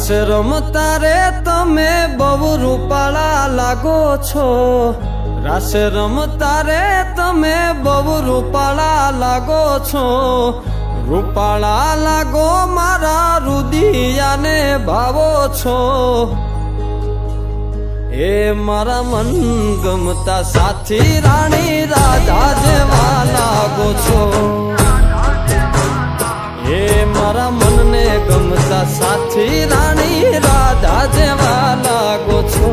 રાસ રમતા રે તમે બહુ રૂપાળા લાગો છો, રાસ રમતા રે તમે બહુ રૂપાળા લાગો છો, રૂપાળા લાગો મારા રુદિયાને ભાવો છો, એ મારા મન ગમતા સાથી રાણી રાધા જેવા લાગો છો, એ મારા મનને ગમતા સાથી રાણી રાધા જેવા લાગો છો.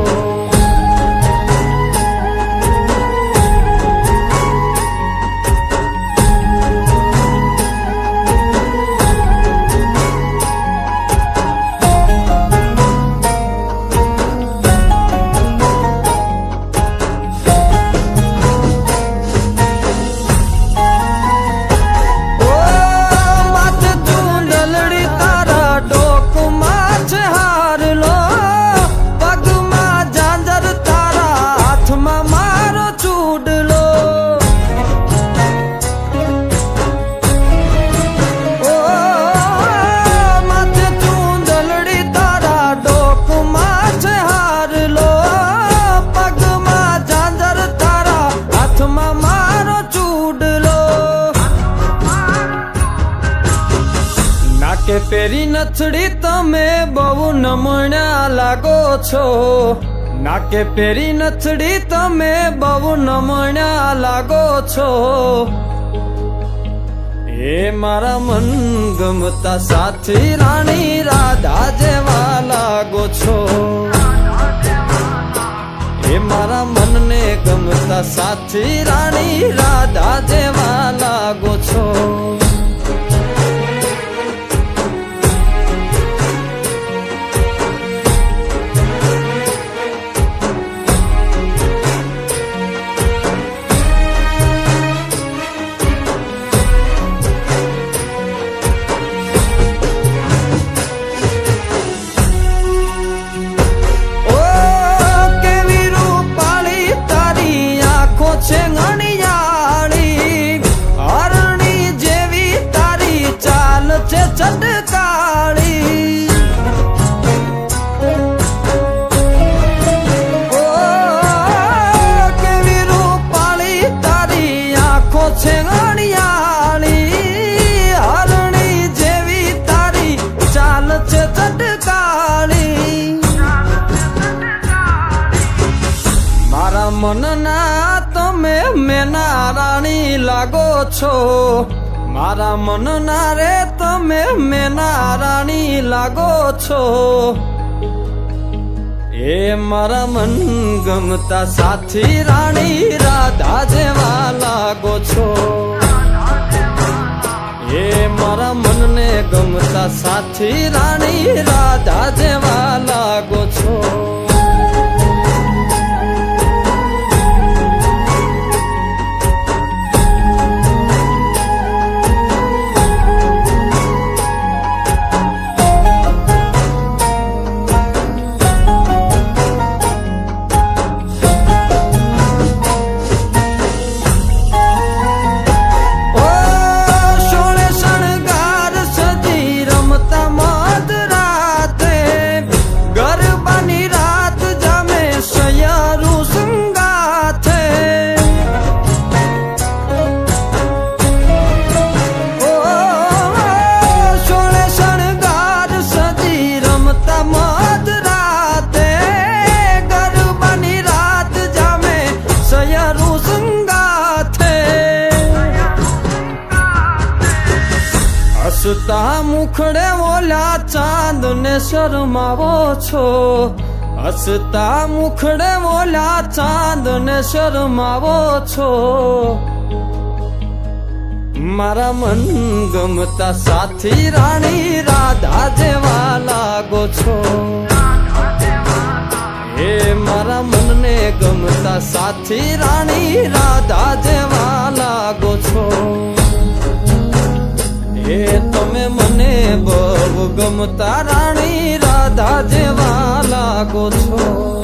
કે પેરી નથડી તમે બહુ નમણા લાગો છો, નાકે પેરી નથડી તમે બહુ નમણા લાગો છો, એ મારા મન ગમતા સાથી રાણી રાધા જેવા લાગો છો, એ મારા મનને ગમતા સાથી રાણી રાધા જેવા લાગો છો. મનના તમે મેના રાણી લાગો છો, મારા મનના રે તમે મેના રાણી લાગો છો, એ મારા મન ગમતા સાથી રાણી રાધા જેવા લાગો છો, એ મારા મનને ગમતા સાથી રાણી રાધા જેવા લાગો છો. હસતા મુખડે ઓલા ચાંદ ને શરમાવો છો, હસતા મુખડે ઓલા ચાંદ ને શરમાવો છો, મારા મન ગમતા સાથી રાણી રાધા જેવા લાગો છો, એ મારા મનને ગમતા સાથી રાણી રાધા જેવા લાગો છો, એ તમે મને બહુ ગમતા રાણી રાધા જેવા લાગો છો.